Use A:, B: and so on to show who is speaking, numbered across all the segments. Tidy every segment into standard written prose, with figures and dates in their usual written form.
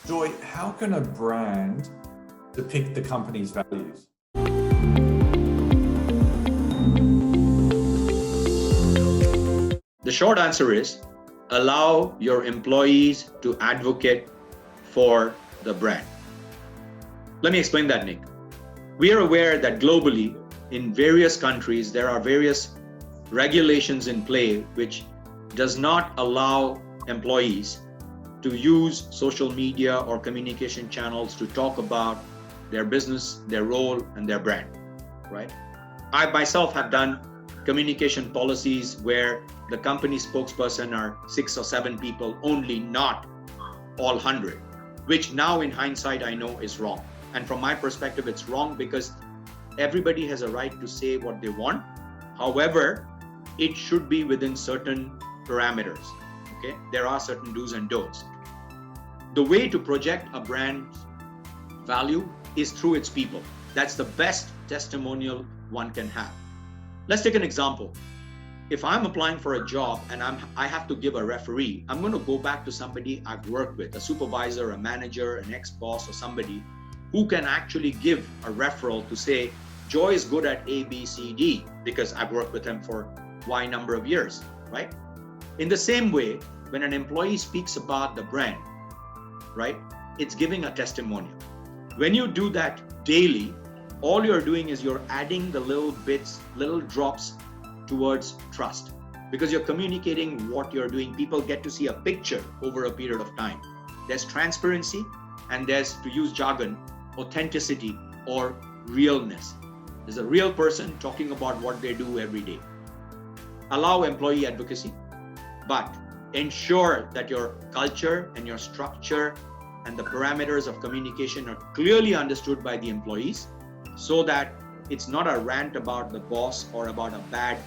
A: Joy, how can a brand depict the company's values?
B: The short answer is allow your employees to advocate for the brand. Let me explain that, Nick. We are aware that globally, in various countries, there are various regulations in play which does not allow employees to use social media or communication channels to talk about their business, their role, and their brand, right? I myself have done communication policies where the company spokesperson are 6 or 7 people only, not all 100, which now in hindsight I know is wrong. And from my perspective, it's wrong because everybody has a right to say what they want. However, it should be within certain parameters. Okay, there are certain do's and don'ts. The way to project a brand's value is through its people. That's the best testimonial one can have. Let's take an example. If I'm applying for a job and I have to give a referee, I'm going to go back to somebody I've worked with, a supervisor, a manager, an ex-boss, or somebody who can actually give a referral to say, Joy is good at A, B, C, D, because I've worked with him for Y number of years, right? In the same way, when an employee speaks about the brand, right, it's giving a testimonial. When you do that daily, all you're doing is you're adding the little bits, little drops towards trust, because you're communicating what you're doing. People get to see a picture over a period of time. There's transparency, and there's, to use jargon, authenticity or realness. There's a real person talking about what they do every day. Allow employee advocacy, but ensure that your culture and your structure and the parameters of communication are clearly understood by the employees, so that it's not a rant about the boss or about a bad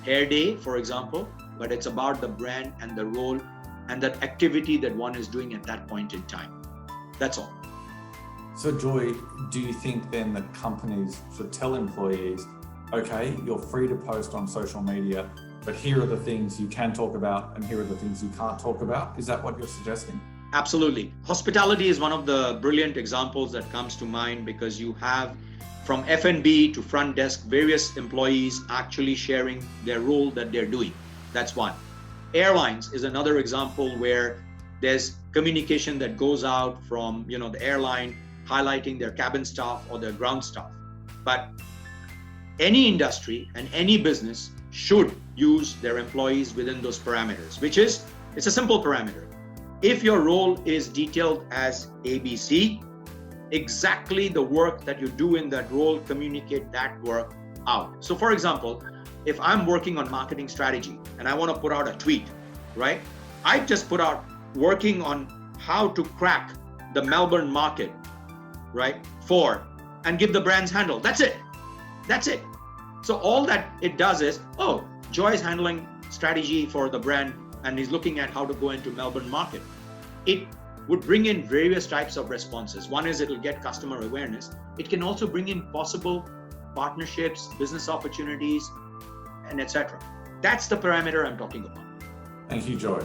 B: hair day, for example, but it's about the brand and the role and the activity that one is doing at that point in time. That's all.
A: So Joy, do you think then that companies should tell employees, okay, you're free to post on social media, but here are the things you can talk about and here are the things you can't talk about? Is that what you're suggesting?
B: Absolutely. Hospitality is one of the brilliant examples that comes to mind, because you have from F&B to front desk, various employees actually sharing their role that they're doing. That's one. Airlines is another example where there's communication that goes out from, the airline highlighting their cabin staff or their ground staff. But any industry and any business should use their employees within those parameters, which is, it's a simple parameter. If your role is detailed as ABC, exactly the work that you do in that role, communicate that work out. So for example, if I'm working on marketing strategy and I want to put out a tweet, right? I just put out working on how to crack the Melbourne market, right? And give the brand's handle. That's it. So all that it does is, Joy is handling strategy for the brand and he's looking at how to go into Melbourne market. It would bring in various types of responses. One is it'll get customer awareness. It can also bring in possible partnerships, business opportunities, and etc. That's the parameter I'm talking about.
A: Thank you, Joy.